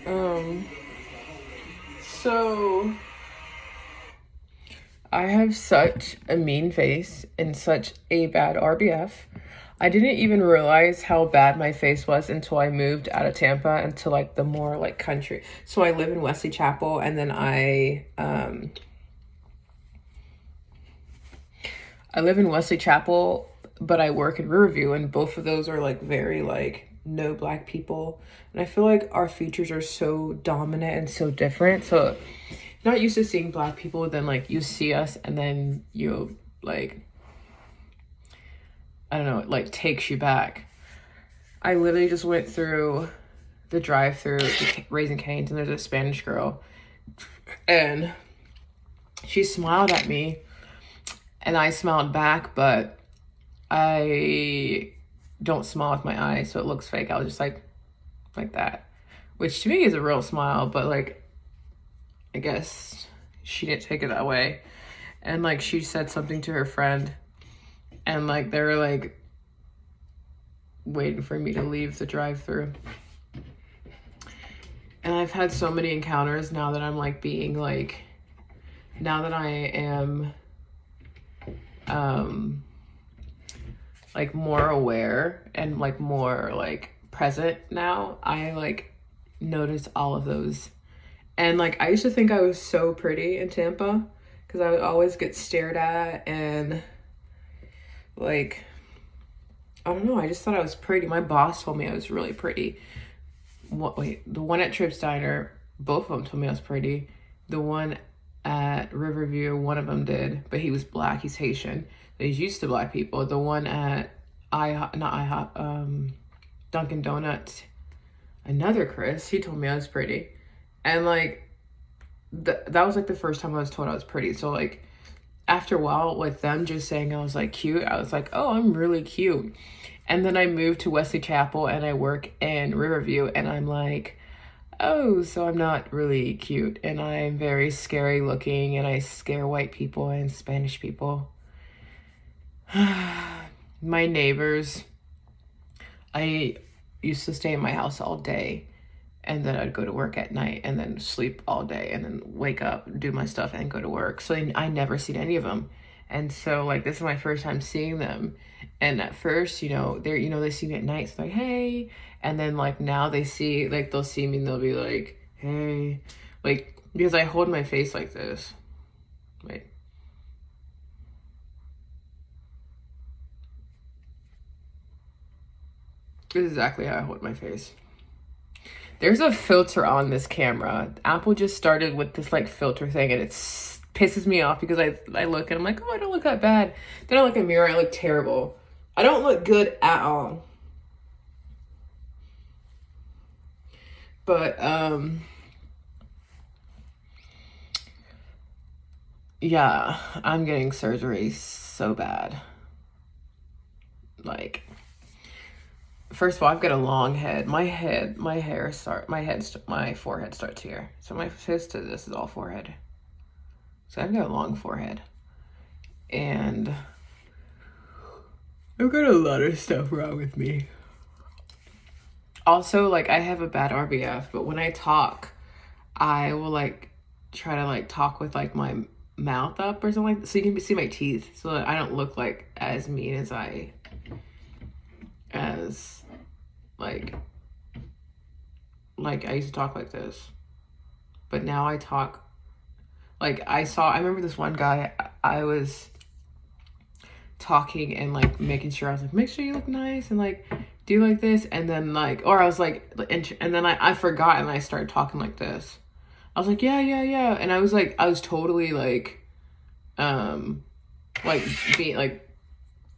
Um, so I have such a mean face and such a bad RBF. I didn't even realize how bad my face was until I moved out of Tampa into like the more like country. So I live in Wesley Chapel, and then I live in Wesley Chapel, but I work in Riverview, and both of those are like very like no black people. And I feel like our features are so dominant and so different. So not used to seeing black people, then like you see us and then you like, I don't know, it like takes you back. I literally just went through the drive-through Raising Cane's, and there's a Spanish girl, and she smiled at me and I smiled back, but I don't smile with my eyes, so it looks fake. I was just like that, which to me is a real smile, but like I guess she didn't take it that way. And like she said something to her friend, and like they were like waiting for me to leave the drive-through. And I've had so many encounters now that I'm like being like, now that I am like more aware and like more like present now, I like notice all of those. And like I used to think I was so pretty in Tampa because I would always get stared at, and like I don't know, I just thought I was pretty. My boss told me I was really pretty. The one at Tripp's Diner, both of them told me I was pretty. The one at Riverview, one of them did, but he was black, he's Haitian. He's used to black people. The one at Dunkin' Donuts, another Chris, he told me I was pretty. And like, that was like the first time I was told I was pretty. So like, after a while, with them just saying I was like cute, I was like, oh, I'm really cute. And then I moved to Wesley Chapel and I work in Riverview, and I'm like, oh, so I'm not really cute, and I'm very scary looking, and I scare white people and Spanish people. My neighbors, I used to stay in my house all day, and then I'd go to work at night and then sleep all day and then wake up, do my stuff, and go to work. So I never seen any of them. And so like this is my first time seeing them. And at first, they see me at night, so like, hey. And then like now they see, like they'll see me and they'll be like, hey. Like, because I hold my face like this. Wait. This is exactly how I hold my face. There's a filter on this camera. Apple just started with this like filter thing, and it pisses me off because I look and I'm like, oh, I don't look that bad. Then I look in the mirror, I look terrible. I don't look good at all. But yeah, I'm getting surgery so bad. Like, first of all, I've got a long head. My forehead starts here. So my face to this is all forehead. So I've got a long forehead. And I've got a lot of stuff wrong with me. Also, like, I have a bad RBF, but when I talk, I will like try to like talk with like my mouth up or something like that, so you can see my teeth, so that I don't look like as mean as like I used to talk like this. But now I talk like I remember this one guy, I was talking and like making sure, I was like, make sure you look nice and like do like this, and then like, or I was like, and then I forgot and I started talking like this. I was like, yeah, and I was totally like being like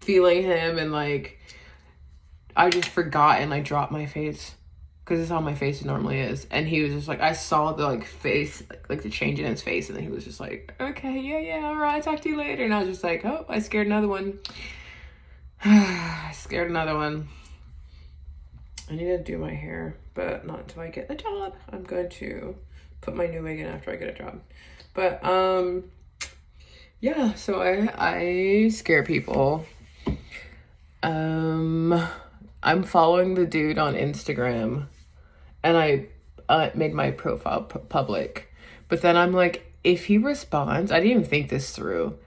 feeling him, and like I just forgot and I dropped my face because it's how my face normally is. And he was just like, I saw the like face, like the change in his face, and then he was just like, okay, yeah, all right, talk to you later. And I was just like, oh, I scared another one. I scared another one. I need to do my hair, but not until I get a job. I'm going to put my new wig in after I get a job. But yeah, so I scare people. I'm following the dude on Instagram, and make my profile public. But then I'm like, if he responds, I didn't even think this through.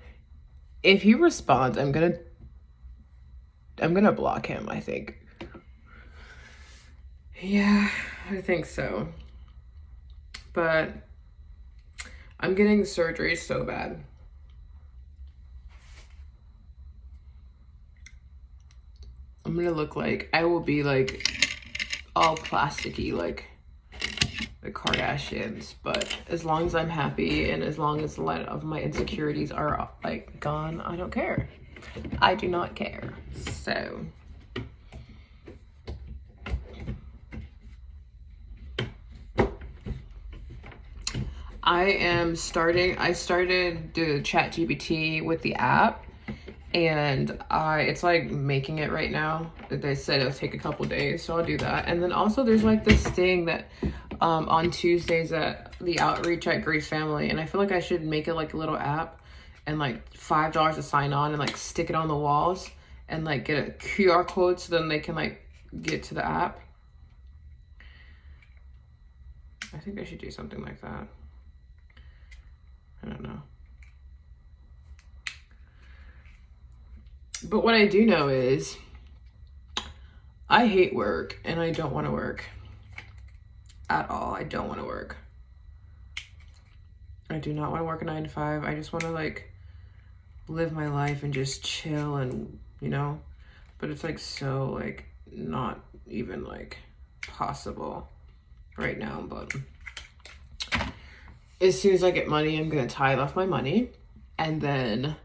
If he responds, I'm gonna block him, I think. Yeah, I think so. But I'm getting surgery so bad. I'm gonna look like, I will be like all plasticky like the Kardashians, but as long as I'm happy and as long as a lot of my insecurities are like gone, I don't care. I do not care. So I started the ChatGPT with the app, and it's like making it right now. They said it'll take a couple days, so I'll do that. And then also there's like this thing that on Tuesdays at the outreach at Grace Family, and I feel like I should make it like a little app and like $5 to sign on and like stick it on the walls and like get a QR code so then they can like get to the app. I think I should do something like that. I don't know. But what I do know is I hate work and I don't want to work at all. I don't want to work. I do not want to work a 9 to 5. I just want to like live my life and just chill and, you know, but it's like so like not even like possible right now. But as soon as I get money, I'm going to tithe off my money and then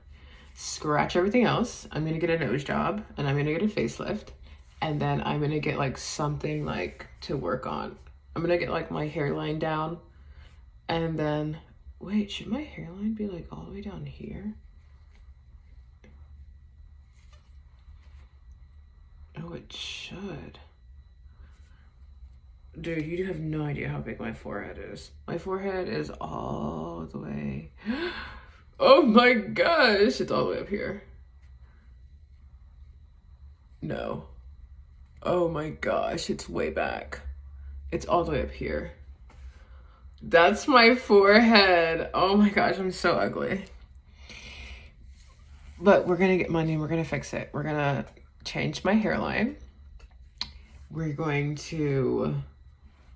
scratch everything else. I'm going to get a nose job and I'm going to get a facelift. And then I'm going to get like something like to work on. I'm going to get like my hairline down. And then, wait, should my hairline be like all the way down here? Oh, it should. Dude, you have no idea how big my forehead is. My forehead is all the way. Oh my gosh, it's all the way up here. No. Oh my gosh, it's way back. It's all the way up here. That's my forehead. Oh my gosh, I'm so ugly. But we're gonna get money and we're gonna fix it. We're gonna change my hairline. We're going to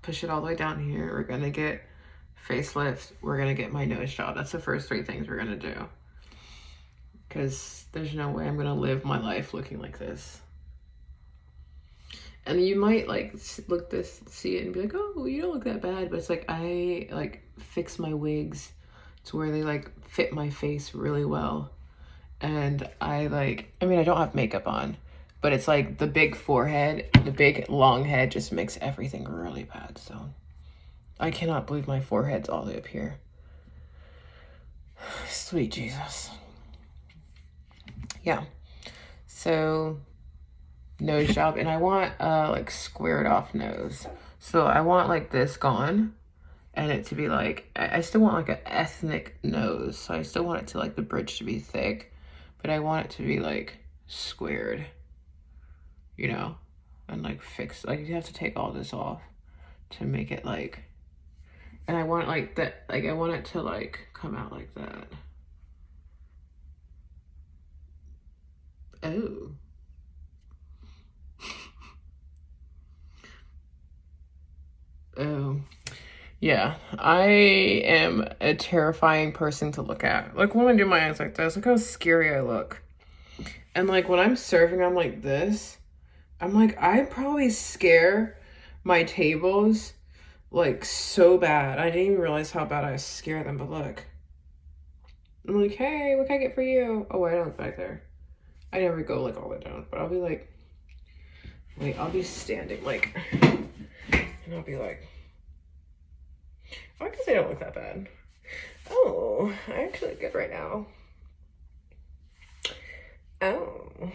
push it all the way down here. We're gonna get facelift. We're gonna get my nose job. That's the first 3 things we're gonna do. Because there's no way I'm gonna live my life looking like this. And you might like see it and be like, oh, you don't look that bad. But it's like, I like fix my wigs to where they like fit my face really well. And I mean, I don't have makeup on, but it's like the big forehead, the big long head just makes everything really bad. So I cannot believe my forehead's all the way up here. Sweet Jesus. Yeah. So nose job, and I want like squared off nose. So I want like this gone and it to be like, I still want like an ethnic nose. So I still want it to like the bridge to be thick, but I want it to be like squared, you know, and like fixed. Like you have to take all this off to make it like, and I want like that, like I want it to like come out like that. Oh. Oh. Yeah, I am a terrifying person to look at. Like when I do my eyes like this, look how scary I look. And like when I'm serving, I'm like this. I'm like, I probably scare my tables like so bad. I didn't even realize how bad I scare them, but look. I'm like, hey, what can I get for you? Oh, I don't look back there. I never go like all the way down, but I'll be like, wait, I'll be standing like, and I'll be like, oh, I guess I don't look that bad. Oh, I actually look good right now. Oh.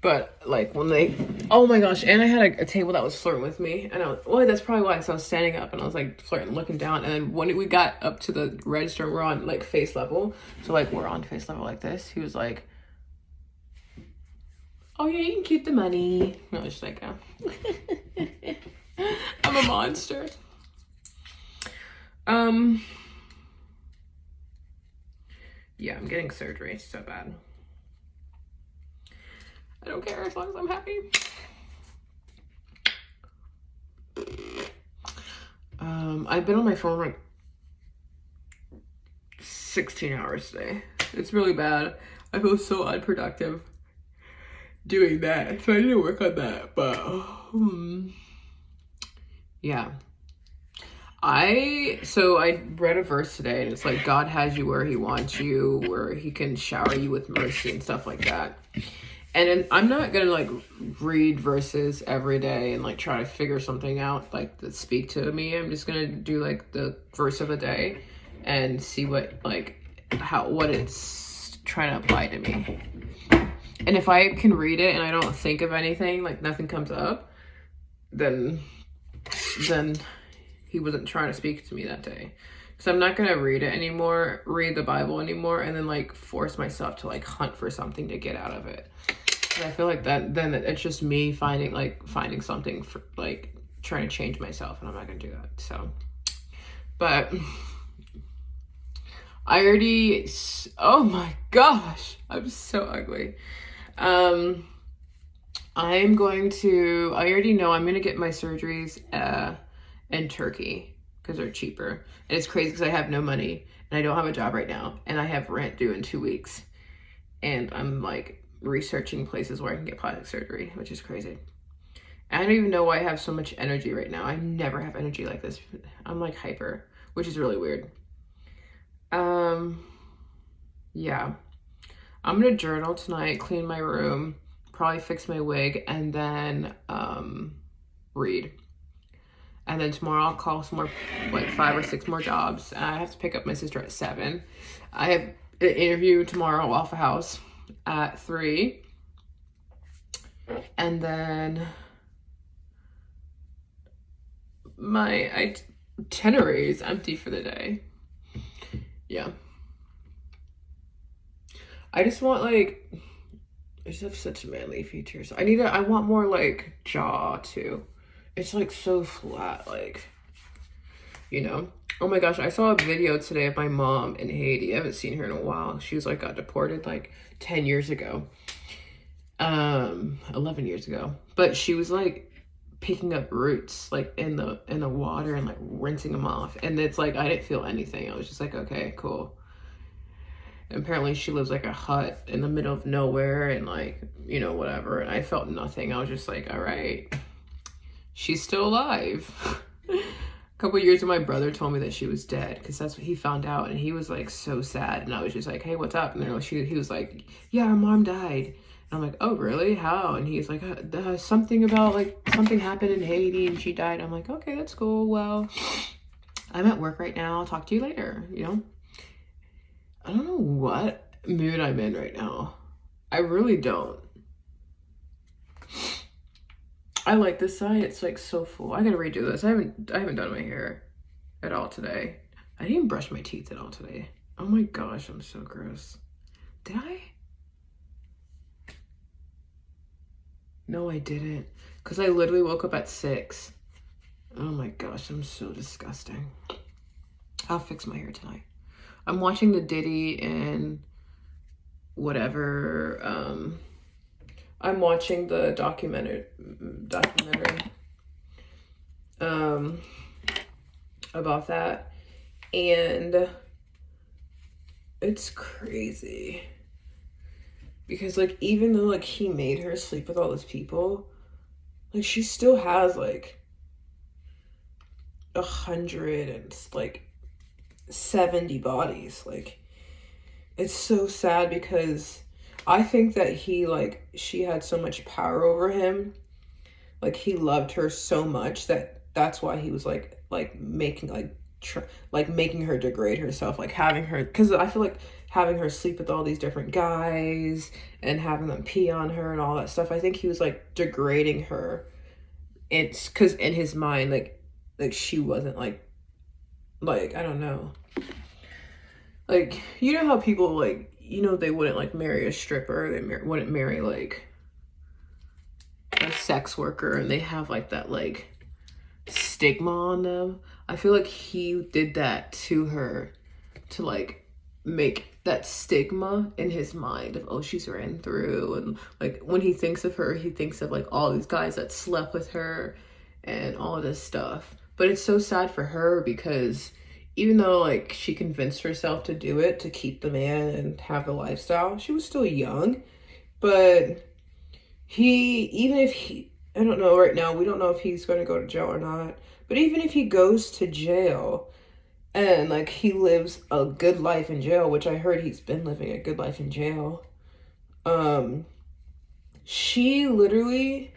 But like when they, oh my gosh, and I had a table that was flirting with me, and I was, well, that's probably why, because I was standing up and I was like flirting, looking down, and then when we got up to the register, and we're on like face level, so like we're on face level like this, he was like, oh yeah, you can keep the money. No, it's just like, oh. I'm a monster. Yeah, I'm getting surgery. It's so bad. I don't care as long as I'm happy. I've been on my phone like 16 hours today. It's really bad. I feel so unproductive doing that. So I need to work on that. But yeah. I read a verse today, and it's like, God has you where he wants you, where he can shower you with mercy and stuff like that. And then I'm not gonna like read verses every day and like try to figure something out like that speak to me. I'm just gonna do like the verse of the day and see what it's trying to apply to me. And if I can read it and I don't think of anything, like nothing comes up, then he wasn't trying to speak to me that day. So I'm not gonna read the Bible anymore, and then like force myself to like hunt for something to get out of it. And I feel like then it's just me finding something for like trying to change myself, and I'm not gonna do that. So, but oh my gosh, I'm so ugly. I already know I'm gonna get my surgeries in Turkey because they're cheaper. And it's crazy because I have no money and I don't have a job right now, and I have rent due in 2 weeks, and I'm like researching places where I can get plastic surgery, which is crazy. I don't even know why I have so much energy right now. I never have energy like this. I'm like hyper, which is really weird. Yeah, I'm gonna journal tonight, clean my room, probably fix my wig, and then read. And then tomorrow I'll call some more, like 5 or 6 more jobs. And I have to pick up my sister at 7. I have an interview tomorrow, Waffle House, at 3. And then my itinerary is empty for the day. Yeah. I just want I just have such manly features. I want more like jaw too. It's like so flat, like, you know. Oh my gosh, I saw a video today of my mom in Haiti. I haven't seen her in a while. She was like got deported like 10 years ago. 11 years ago. But she was like picking up roots like in the water and like rinsing them off. And it's like I didn't feel anything. I was just like, okay, cool. And apparently she lives like a hut in the middle of nowhere and like, you know, whatever. And I felt nothing. I was just like, all right. She's still alive. A couple of years ago, my brother told me that she was dead because that's what he found out, and he was like so sad. And I was just like, "Hey, what's up?" And then he was like, "Yeah, our mom died." And I'm like, "Oh, really? How?" And he's like, "Something about like something happened in Haiti and she died." I'm like, "Okay, that's cool. Well, I'm at work right now. I'll talk to you later." You know, I don't know what mood I'm in right now. I really don't. I like this side. It's like so full. I gotta redo this. I haven't done my hair at all today. I didn't even brush my teeth at all today. Oh my gosh, I'm so gross. Did I? No, I didn't. Because I literally woke up at 6. Oh my gosh, I'm so disgusting. I'll fix my hair tonight. I'm watching the Diddy and whatever, I'm watching the documentary about that, and it's crazy because like even though like he made her sleep with all those people, like she still has like 170 bodies. Like it's so sad because I think that she had so much power over him. Like he loved her so much that's why he was making making her degrade herself, like having her, because I feel like having her sleep with all these different guys and having them pee on her and all that stuff. I think he was like degrading her. It's because in his mind, like she wasn't like I don't know. Like, you know how people like, you know, they wouldn't like marry a stripper, they wouldn't marry like a sex worker and they have like that like stigma on them. I feel like he did that to her to like make that stigma in his mind of, oh, she's ran through, and like when he thinks of her, he thinks of like all these guys that slept with her and all this stuff. But it's so sad for her because even though like she convinced herself to do it to keep the man and have the lifestyle, she was still young. But even if he, I don't know right now, we don't know if he's going to go to jail or not, but even if he goes to jail and like he lives a good life in jail, which I heard he's been living a good life in jail, she literally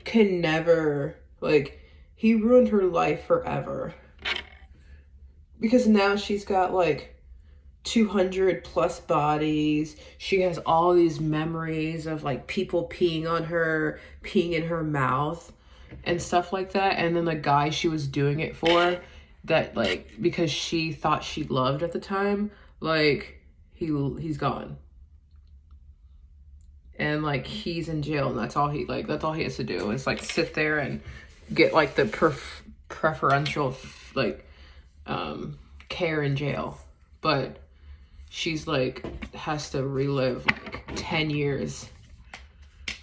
can never, like, he ruined her life forever. Because now she's got like 200 plus bodies. She has all these memories of like people peeing on her, peeing in her mouth and stuff like that. And then the guy she was doing it for, that like because she thought she loved at the time, like he's gone. And like he's in jail and that's all he has to do is like sit there and get like the preferential like care in jail. But she's like has to relive like 10 years,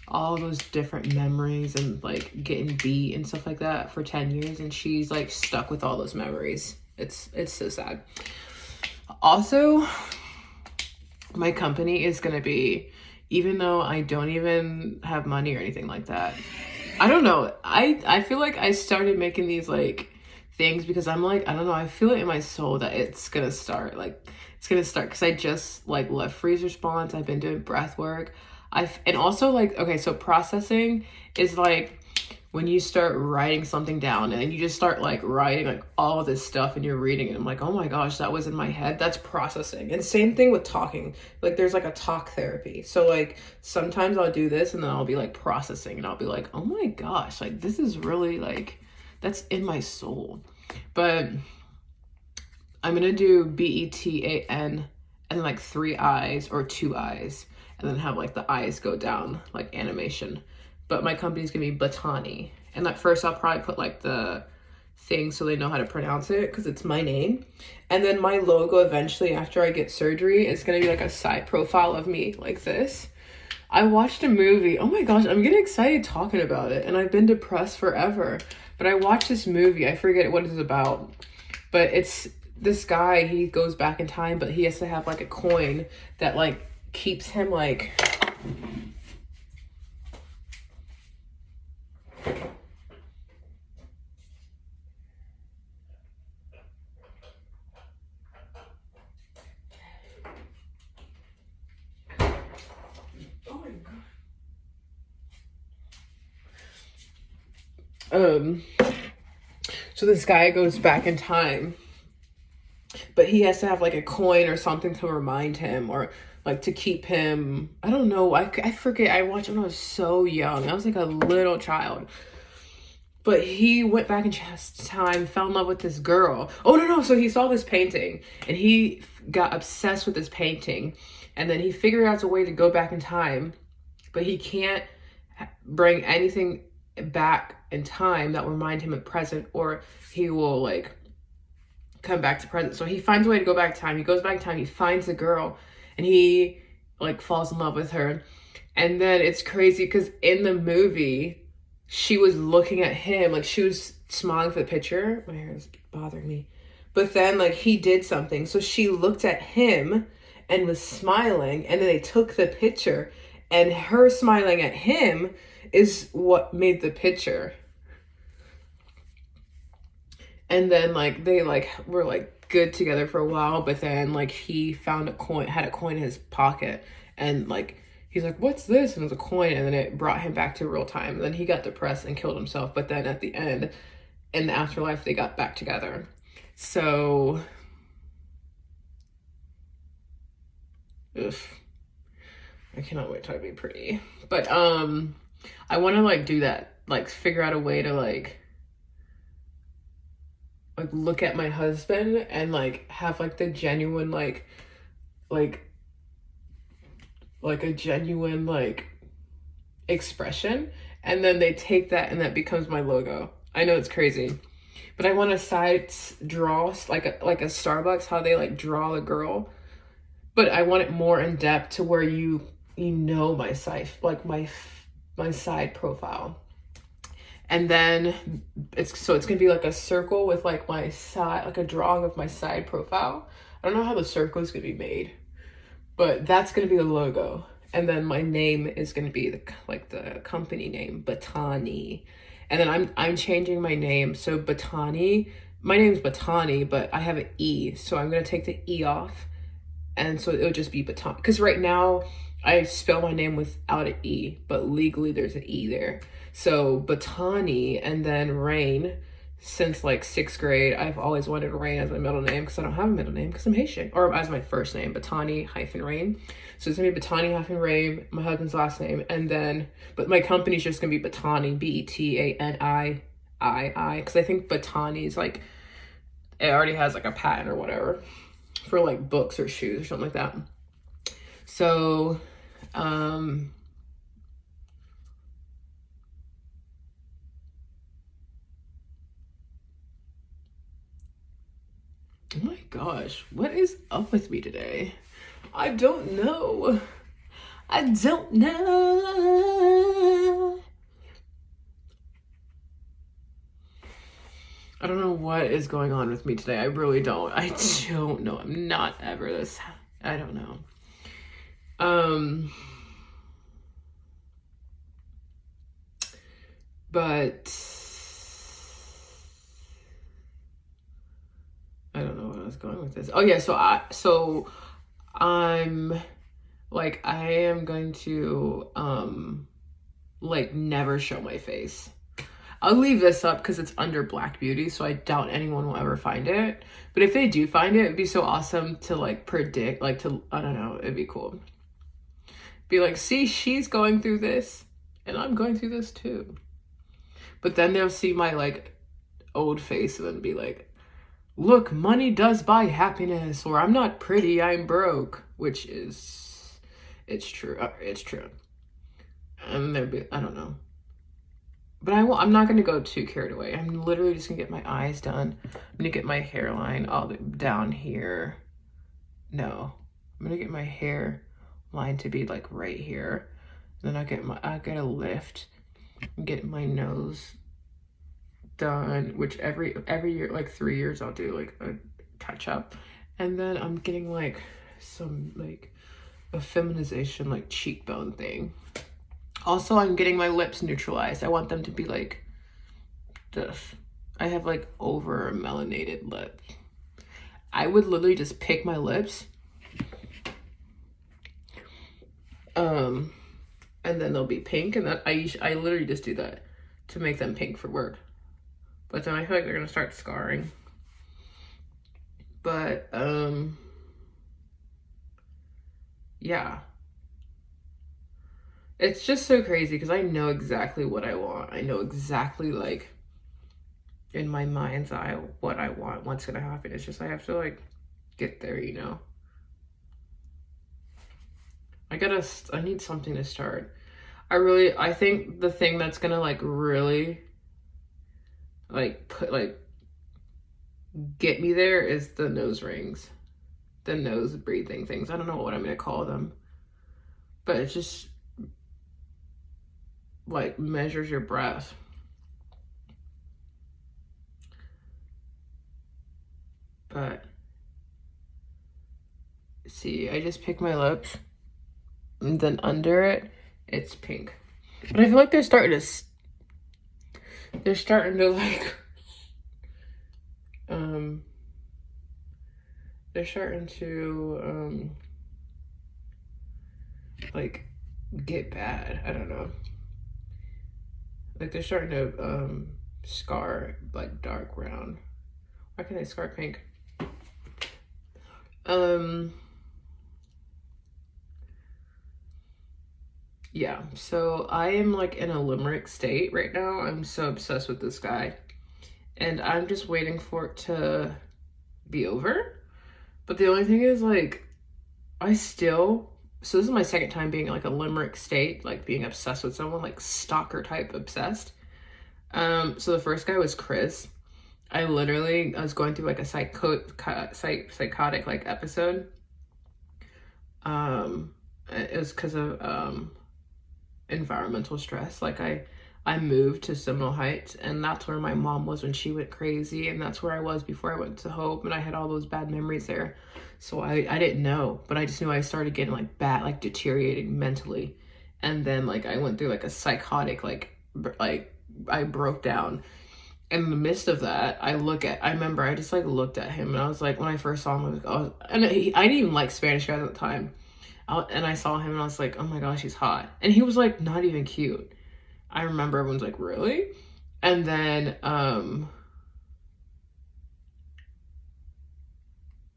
all those different memories and like getting beat and stuff like that for 10 years, and she's like stuck with all those memories. It's so sad. Also, my company is gonna be, even though I don't even have money or anything like that, I don't know, I feel like I started making these like things because I'm like, I don't know, I feel it in my soul that it's gonna start because I just like left freeze response. I've been doing breath work. And also like, okay, so processing is like when you start writing something down and you just start like writing like all this stuff and you're reading it. I'm like, oh my gosh, that was in my head. That's processing. And same thing with talking. Like there's like a talk therapy. So like sometimes I'll do this and then I'll be like processing and I'll be like, oh my gosh, like this is really like, that's in my soul. But I'm gonna do BETAN and like 3 eyes or 2 eyes, and then have like the eyes go down like animation. But my company's gonna be Batani, and at first I'll probably put like the thing so they know how to pronounce it because it's my name. And then my logo eventually after I get surgery is gonna be like a side profile of me like this. I watched a movie, oh my gosh, I'm getting excited talking about it, and I've been depressed forever. But I watched this movie, I forget what it's about, but it's this guy, he goes back in time, but he has to have like a coin that like keeps him like, oh my god. So this guy goes back in time, but he has to have like a coin or something to remind him, or like to keep him, I don't know, I forget, I watched it when I was so young, I was like a little child. But he went back in time, fell in love with this girl. Oh no, so he saw this painting and he got obsessed with this painting, and then he figured out a way to go back in time, but he can't bring anything back in time that will remind him of present, or he will like come back to present. So he finds a way to go back in time. He goes back in time, he finds the girl, and he like falls in love with her. And then it's crazy because in the movie, she was looking at him, like she was smiling for the picture. My hair is bothering me. But then like he did something. So she looked at him and was smiling, and then they took the picture, and her smiling at him is what made the picture. And then like they like were like good together for a while, but then like he found had a coin in his pocket, and like he's like, what's this? And it was a coin, and then it brought him back to real time. And then he got depressed and killed himself. But then at the end, in the afterlife, they got back together. So, I cannot wait till I be pretty. But I want to like do that, like figure out a way to like look at my husband and like have like the genuine like a genuine like expression, and then they take that and that becomes my logo. I know it's crazy, but I want a side draw like a Starbucks, how they like draw a girl, but I want it more in depth to where you know my side, like my side profile. And then it's gonna be like a circle with like my side, like a drawing of my side profile. I don't know how the circle is gonna be made, but that's gonna be the logo. And then my name is gonna be the company name, Batani. And then I'm changing my name. So Batani, my name's Batani, but I have an E. So I'm gonna take the E off. And so it'll just be Batani. Because right now I spell my name without an E, but legally there's an E there. So Batani, and then Rain. Since like 6th grade, I've always wanted Rain as my middle name because I don't have a middle name because I'm Haitian, or as my first name, Batani-Rain. So it's gonna be Batani-Rain, my husband's last name, and then, but my company's just gonna be Batani, Betani, because I think Batani is like, it already has like a patent or whatever for like books or shoes or something like that. So, oh my gosh, what is up with me today? I don't know. I don't know. I don't know what is going on with me today. I really don't. I don't know. I'm not ever this. I don't know. But I don't know where I was going with this. Oh yeah, so I'm like, I am going to like never show my face. I'll leave this up because it's under Black Beauty, so I doubt anyone will ever find it. But if they do find it, it'd be so awesome to like predict, like to, I don't know, it'd be cool. Be like, see, she's going through this and I'm going through this too. But then they'll see my like old face and then be like, look, money does buy happiness, or I'm not pretty, I'm broke, which is, it's true. It's true. And they'd be, I don't know. But I'm not going to go too carried away. I'm literally just going to get my eyes done. I'm going to get my hairline all down here. No. I'm going to get my hair line to be like right here. Then I get a lift and get my nose done, which every year, like 3 years, I'll do like a touch up. And then I'm getting like some like a feminization, like cheekbone thing. Also, I'm getting my lips neutralized. I want them to be like this. I have like over melanated lip. I would literally just pick my lips. And then they'll be pink, and that I literally just do that to make them pink for work. But then I feel like they're gonna start scarring. But yeah. It's just so crazy because I know exactly what I want. I know exactly, like, in my mind's eye, what I want, what's gonna happen. It's just I have to, like, get there, you know? I need something to start. I think the thing that's gonna, like, really, like, get me there is the nose rings. The nose breathing things. I don't know what I'm gonna call them. But it's just, like, measures your breath. But see, I just pick my lips, and then under it, it's pink. But I feel like they're starting to like, they're starting to like get bad. I don't know. Like they're starting to scar like dark brown. Why can't I scar pink? Yeah, so I am like in a limerick state right now. I'm so obsessed with this guy. And I'm just waiting for it to be over. But the only thing is, like, I still so this is my second time being like a limerick state, like being obsessed with someone, like stalker type obsessed. So the first guy was Chris. I was going through like a psychotic like episode. It was because of environmental stress. Like I moved to Seminole Heights, and that's where my mom was when she went crazy, and that's where I was before I went to Hope, and I had all those bad memories there. So I didn't know, but I just knew I started getting like bad, like deteriorating mentally. And then like I went through like a psychotic, like I broke down. In the midst of that, I remember I just like looked at him, and I was like, when I first saw him, I was like, oh, and I didn't even like Spanish guys at the time. And I saw him and I was like, oh my gosh, he's hot. And he was like not even cute. I remember everyone's like, really? And then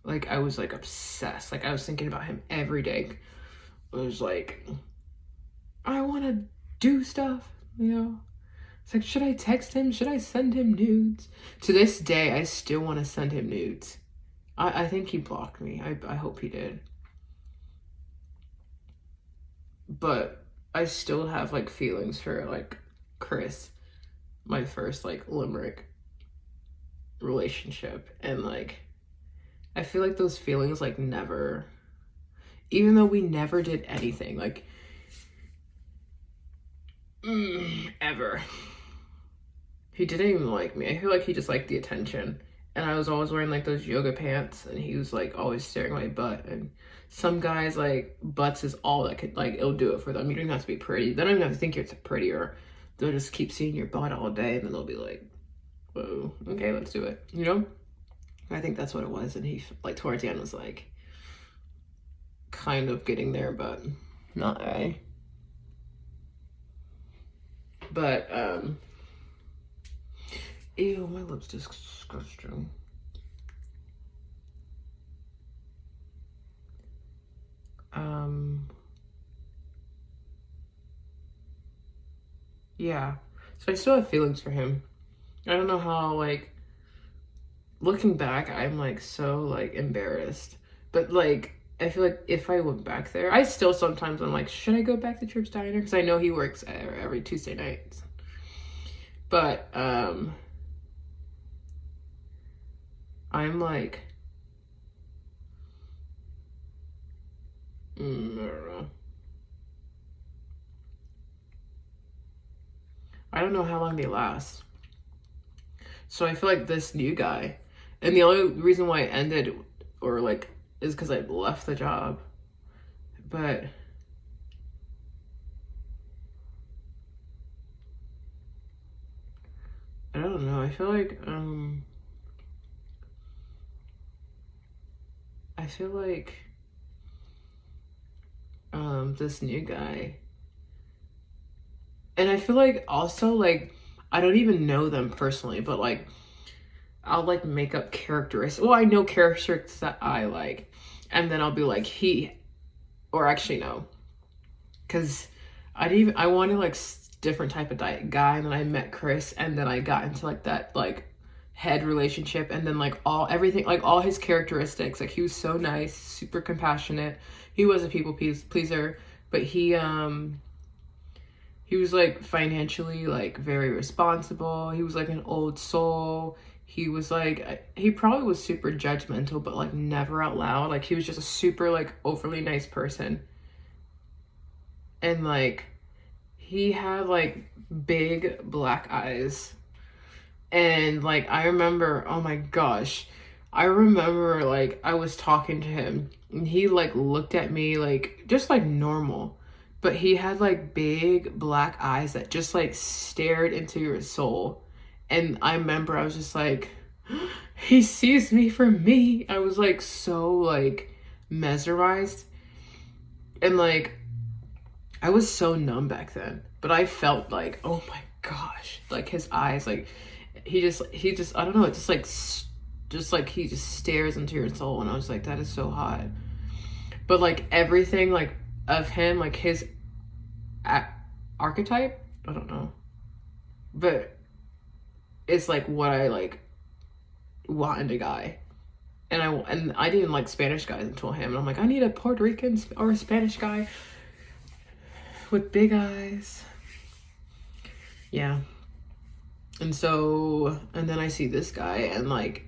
like I was like obsessed. Like I was thinking about him every day. It was like, I want to do stuff, you know? It's like, should I text him? Should I send him nudes? To this day, I still want to send him nudes. I think he blocked me. I hope he did. But I still have like feelings for like Chris, my first like limerick relationship. And like, I feel like those feelings like never, even though we never did anything, like, ever. He didn't even like me. I feel like he just liked the attention. And I was always wearing like those yoga pants, and he was like always staring at my butt. And some guys like butts is all that could like, it'll do it for them. You don't even have to be pretty. They don't even have to think you're prettier. They'll just keep seeing your butt all day, and then they'll be like, whoa, okay, let's do it. You know? I think that's what it was. And he like towards the end was like kind of getting there, but not I. But ew, my lips disgusting. Yeah. So I still have feelings for him. I don't know how, like, looking back, I'm like so like embarrassed. But like I feel like if I went back there, I still sometimes I'm like, should I go back to Church Diner? Because I know he works every Tuesday nights. But I'm like, I don't know. I don't know how long they last. So I feel like this new guy, and the only reason why it ended or like is because I left the job. But I don't know. I feel like this new guy, and I feel like also like I don't even know them personally, but like I'll like make up characteristics. Well, I know characteristics that I like, and then I'll be like or actually no, because I wanted like different type of guy, and then I met Chris, and then I got into like that like head relationship, and then like everything, like all his characteristics, like he was so nice, super compassionate. He was a people pleaser, but he was like financially like very responsible. He was like an old soul. He was like, he probably was super judgmental, but like never out loud. Like he was just a super like overly nice person. And like he had like big black eyes. And like I remember, oh my gosh, I remember like I was talking to him, and he like looked at me like just like normal, but he had like big black eyes that just like stared into your soul. And I remember I was just like, he sees me for me. I was like so like mesmerized, and like I was so numb back then, but I felt like, oh my gosh, like his eyes, like he just I don't know, it just like he just stares into your soul. And I was like, that is so hot. But like everything like of him, like his archetype, I don't know, but it's like what I like want in a guy. And I didn't like Spanish guys until him. And I'm like, I need a Puerto Rican or a Spanish guy with big eyes. Yeah. And so, and then I see this guy, and like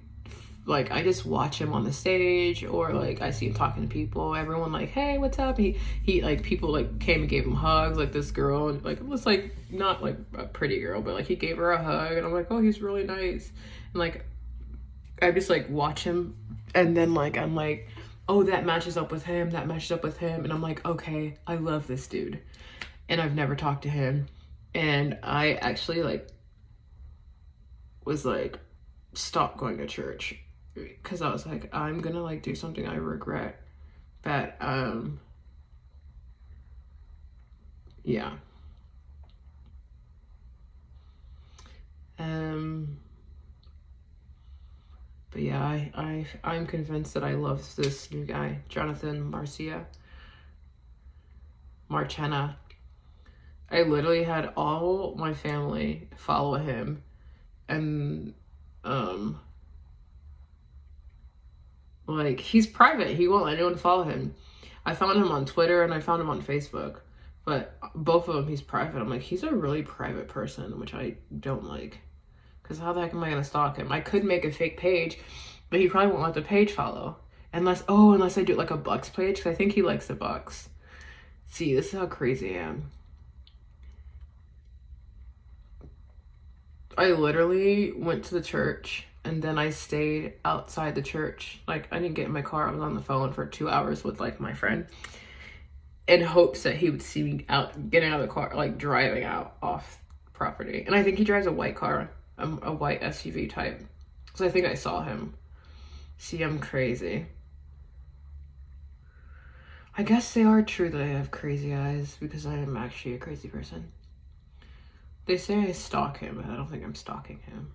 I just watch him on the stage, or like I see him talking to people, everyone like, hey, what's up? He like, people like came and gave him hugs, like this girl, and like it was like not like a pretty girl, but like he gave her a hug, and I'm like, oh, he's really nice. And like I just like watch him, and then like I'm like, oh, that matches up with him, that matches up with him, and I'm like, okay, I love this dude. And I've never talked to him, and I actually like was like, stop going to church, because I was like, I'm gonna like do something I regret. But yeah. But yeah, I'm convinced that I love this new guy, Jonathan Marchena. I literally had all my family follow him, and like he's private. He won't let anyone follow him. I found him on Twitter and I found him on Facebook, but both of them he's private. I'm like, he's a really private person, which I don't like. Because how the heck am I gonna stalk him? I could make a fake page, but he probably won't let the page follow. Unless I do like a Bucks page, because I think he likes the Bucks. See, this is how crazy I am. I literally went to the church, and then I stayed outside the church. Like, I didn't get in my car. I was on the phone for 2 hours with like my friend, in hopes that he would see me out, getting out of the car, like driving out off property. And I think he drives a white car, a white SUV type. So I think I saw him. See, I'm crazy. I guess they are true that I have crazy eyes, because I am actually a crazy person. They say I stalk him, but I don't think I'm stalking him.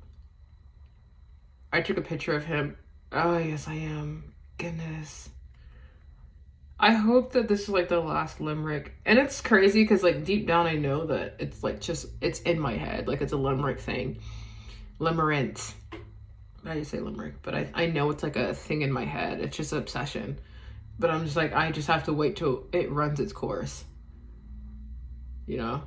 I took a picture of him. Oh, yes, I am. Goodness. I hope that this is like the last limerick. And it's crazy because like deep down I know that it's like just, it's in my head. Like it's a limerick thing. Limerence. I just say limerick, but I know it's like a thing in my head. It's just an obsession. But I'm just like, I just have to wait till it runs its course. You know?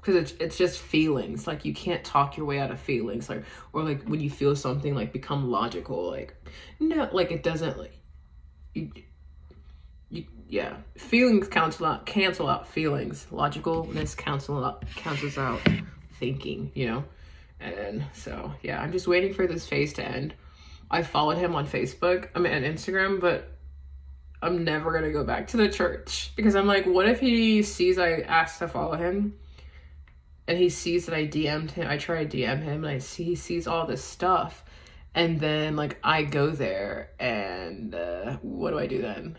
Because it's just feelings. Like you can't talk your way out of feelings. Like, or like when you feel something, like become logical. Like, no, like it doesn't, like, yeah. Feelings cancel out feelings. Logicalness cancels out thinking, you know? And so, yeah, I'm just waiting for this phase to end. I followed him on Facebook, on Instagram, but I'm never going to go back to the church, because I'm like, what if he sees I asked to follow him, and he sees that I DM'd him, I try to DM him, and he sees all this stuff, and then like I go there, and what do I do then?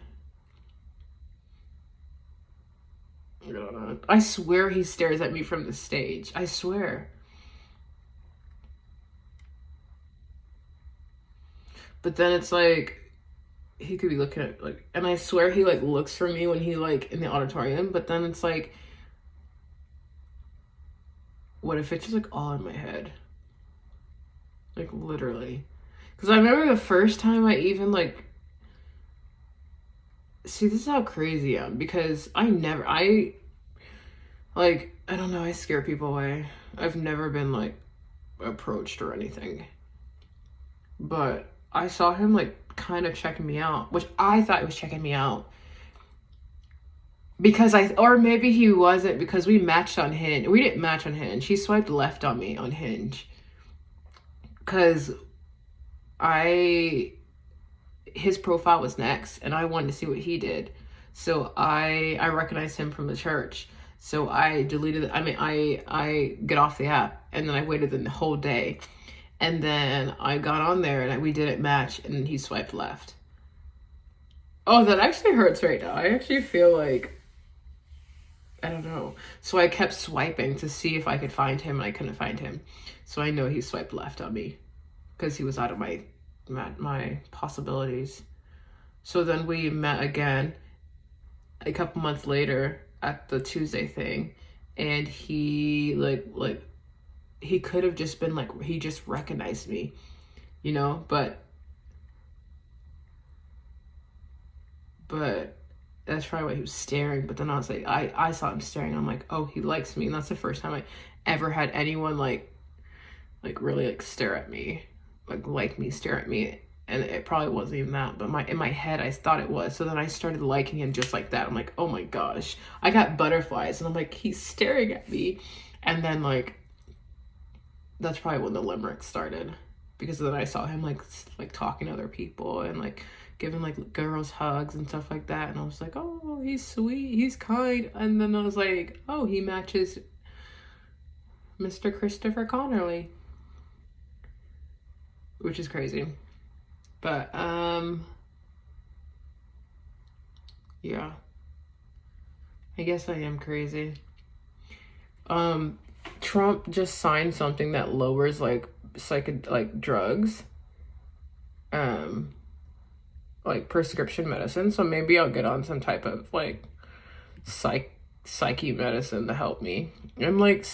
I don't know. I swear he stares at me from the stage. I swear. But then it's like, he could be looking at like, and I swear he like looks for me when he like in the auditorium, but then it's like, what if it's just like all in my head? Like literally. Because I remember the first time I even like, see, this is how crazy I am, because I don't know, I scare people away. I've never been like approached or anything. But I saw him like kind of checking me out, which I thought he was checking me out. Because or maybe he wasn't, because we matched on Hinge. We didn't match on Hinge. He swiped left on me on Hinge. Because his profile was next, and I wanted to see what he did. So I recognized him from the church. So I deleted it. I mean, I get off the app, and then I waited the whole day. And then I got on there, and we didn't match, and he swiped left. Oh, that actually hurts right now. I actually feel like, I don't know. So I kept swiping to see if I could find him, and I couldn't find him. So I know he swiped left on me, because he was out of my possibilities. So then we met again a couple months later at the Tuesday thing, and he like he could have just been like, he just recognized me, you know, but that's probably why he was staring. But then I was like, I saw him staring. I'm like, oh, he likes me. And that's the first time I ever had anyone like really like stare at me, like me, stare at me. And it probably wasn't even that, but in my head I thought it was. So then I started liking him just like that. I'm like, oh my gosh, I got butterflies, and I'm like, he's staring at me. And then like that's probably when the Limerence started, because then I saw him like talking to other people and like giving like girls hugs and stuff like that, and I was like, oh, he's sweet, he's kind. And then I was like, oh, he matches Mr. Christopher Connerly, which is crazy. But yeah, I guess I am crazy. Trump just signed something that lowers like drugs, like prescription medicine. So maybe I'll get on some type of like psyche medicine to help me. I'm like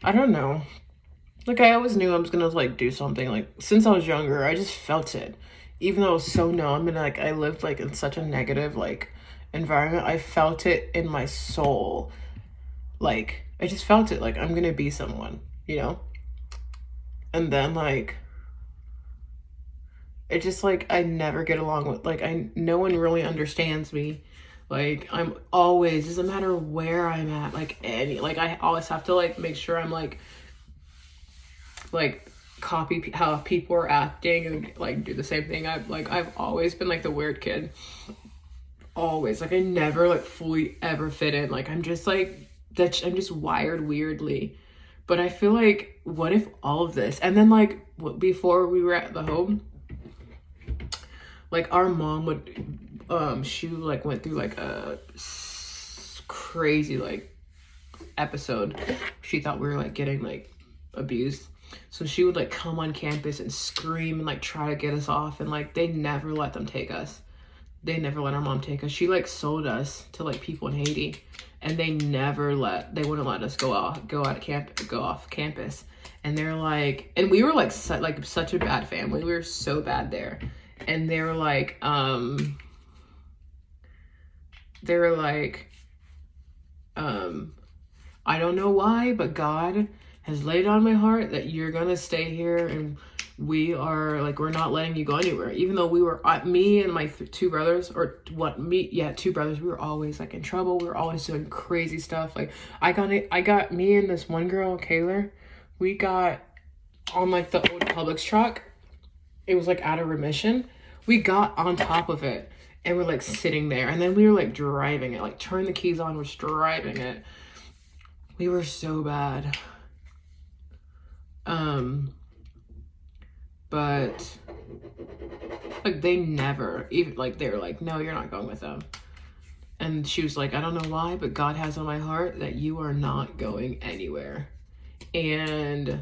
I don't know. Like, I always knew I was gonna like do something. Like, since I was younger, I just felt it. Even though I was so numb and like I lived like in such a negative like environment, I felt it in my soul. Like, I just felt it. Like, I'm gonna be someone, you know? And then like it just like I never get along with like no one really understands me. Like, I'm always, doesn't matter where I'm at, like I always have to like make sure I'm like copy how people are acting and like do the same thing. I've always been like the weird kid. Always. Like, I never like fully ever fit in. Like, I'm just like that. I'm just wired weirdly. But I feel like, what if all of this, and then like before we were at the home, like our mom would she like went through like a crazy like episode. She thought we were like getting like abused. So she would like come on campus and scream and like try to get us off, and like they never let them take us. They never let our mom take us. She like sold us to like people in Haiti, and they wouldn't let us go off campus. And they're like, and we were like such a bad family. We were so bad there. And they were like I don't know why, but God has laid on my heart that you're gonna stay here, and we're not letting you go anywhere. Even though we were, me and my two brothers, two brothers, we were always like in trouble. We were always doing crazy stuff. Like, I got me and this one girl, Kayla, we got on like the old Publix truck. It was like out of remission. We got on top of it and we're like sitting there, and then we were like driving it, like turn the keys on, we're driving it. We were so bad. But like they never even like, they were like, no, you're not going with them. And she was like, I don't know why, but God has on my heart that you are not going anywhere. And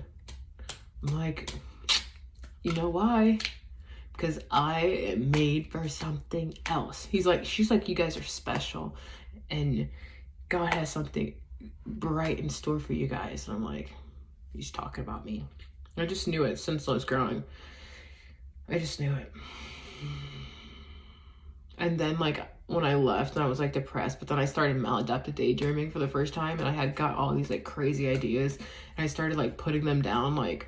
I'm like, you know why? Because I am made for something else. She's like, you guys are special, and God has something bright in store for you guys. And I'm like, he's talking about me. I just knew it since I was growing. I just knew it. And then like when I left, and I was like depressed, but then I started maladaptive daydreaming for the first time, and I had got all these like crazy ideas, and I started like putting them down, like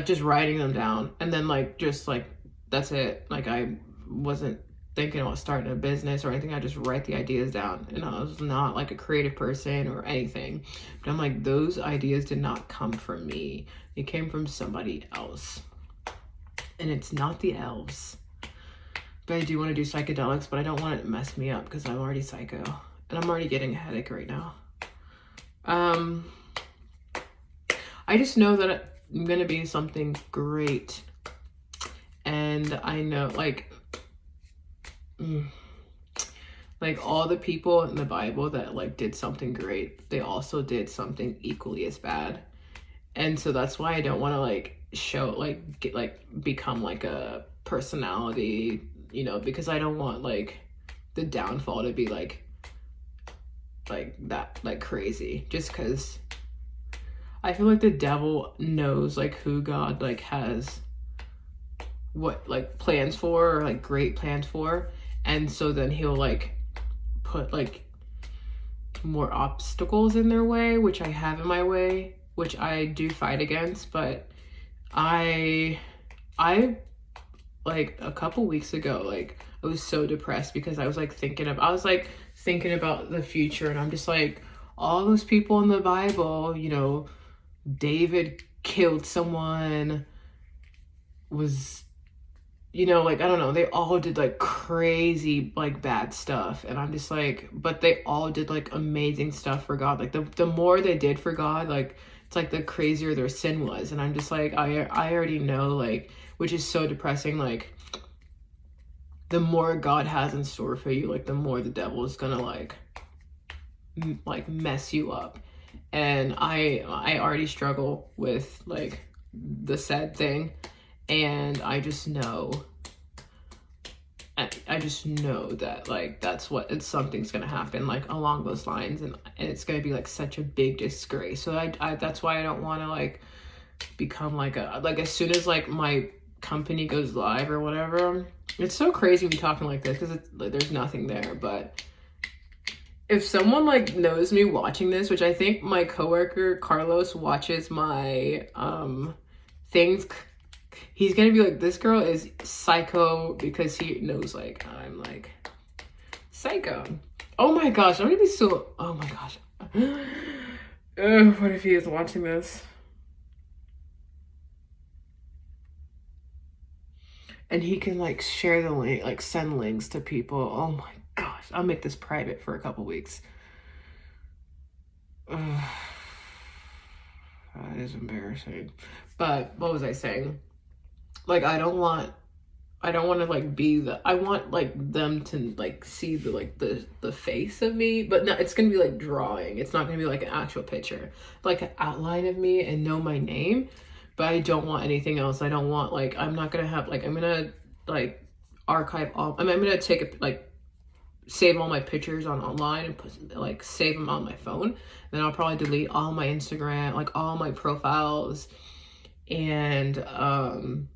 just writing them down, and then like just like that's it. Like, I wasn't thinking about starting a business or anything. I just write the ideas down, and I was not like a creative person or anything. But I'm like, those ideas did not come from me. It came from somebody else, and it's not the elves. But I do want to do psychedelics, but I don't want it to mess me up because I'm already psycho, and I'm already getting a headache right now. I just know that I'm gonna be something great. And I know like all the people in the Bible that like did something great, they also did something equally as bad. And so that's why I don't want to like show become like a personality, you know, because I don't want like the downfall to be like that, like crazy, just because I feel like the devil knows like who God like has what like plans for, or like great plans for. And so then he'll like put like more obstacles in their way, which I have in my way, which I do fight against. But I like a couple weeks ago, like I was so depressed because I was like thinking about the future, and I'm just like, all those people in the Bible, you know, David killed someone, was, you know, like, I don't know, they all did like crazy, like bad stuff. And I'm just like, but they all did like amazing stuff for God. Like the more they did for God, like, it's like the crazier their sin was. And I'm just like, I already know, like, which is so depressing. Like, the more God has in store for you, like, the more the devil is gonna like mess you up. And I already struggle with like the sad thing, and I just know that like something's gonna happen like along those lines, and it's gonna be like such a big disgrace. So I that's why I don't want to like become like as soon as like my company goes live or whatever. It's so crazy me talking like this because like, there's nothing there, but if someone like knows me watching this, which I think my coworker Carlos watches my things, he's gonna be like, this girl is psycho, because he knows like I'm like psycho. Oh my gosh, I'm gonna be so, oh my gosh. What if he is watching this? And he can like share the link, like send links to people. Oh my gosh, I'll make this private for a couple weeks. That is embarrassing. But what was I saying? Like, I don't want to like be the, I want like them to like see the like the face of me, but no, it's gonna be like drawing. It's not gonna be like an actual picture, like an outline of me and know my name. But I don't want anything else. I don't want like, I'm not gonna have like, I'm gonna like archive all, I'm gonna take it like save all my pictures online and put like save them on my phone. Then I'll probably delete all my Instagram, like all my profiles, and I'll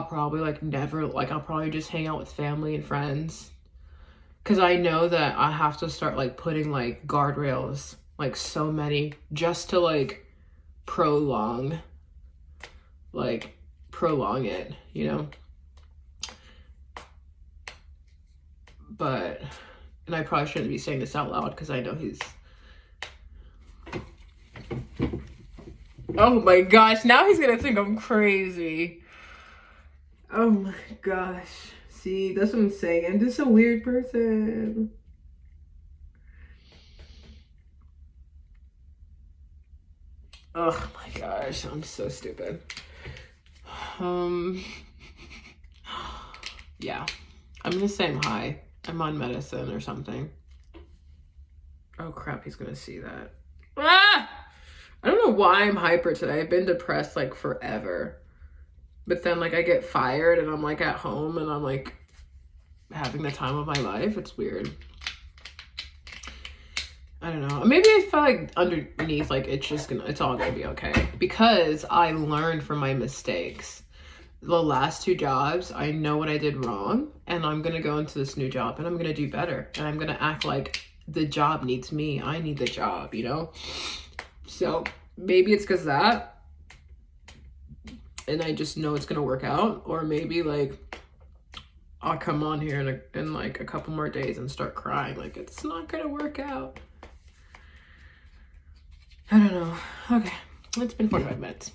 probably like never, like I'll probably just hang out with family and friends, because I know that I have to start like putting like guardrails, like so many, just to like prolong it, you know. But, and I probably shouldn't be saying this out loud because I know he's, oh my gosh, now he's gonna think I'm crazy. Oh my gosh. See, that's what I'm saying. I'm just a weird person. Oh my gosh, I'm so stupid. Yeah. I'm gonna say I'm high. I'm on medicine or something. Oh crap, he's gonna see that. Ah! I don't know why I'm hyper today. I've been depressed like forever. But then like I get fired and I'm like at home and I'm like having the time of my life. It's weird. I don't know. Maybe I felt like underneath, like it's all gonna be okay, because I learned from my mistakes. The last 2 jobs, I know what I did wrong, and I'm gonna go into this new job and I'm gonna do better, and I'm gonna act like the job needs me. I need the job, you know? So maybe it's because of that, and I just know it's gonna work out. Or maybe like I'll come on here in like a couple more days and start crying like it's not gonna work out. I don't know. Okay, it's been 45 minutes.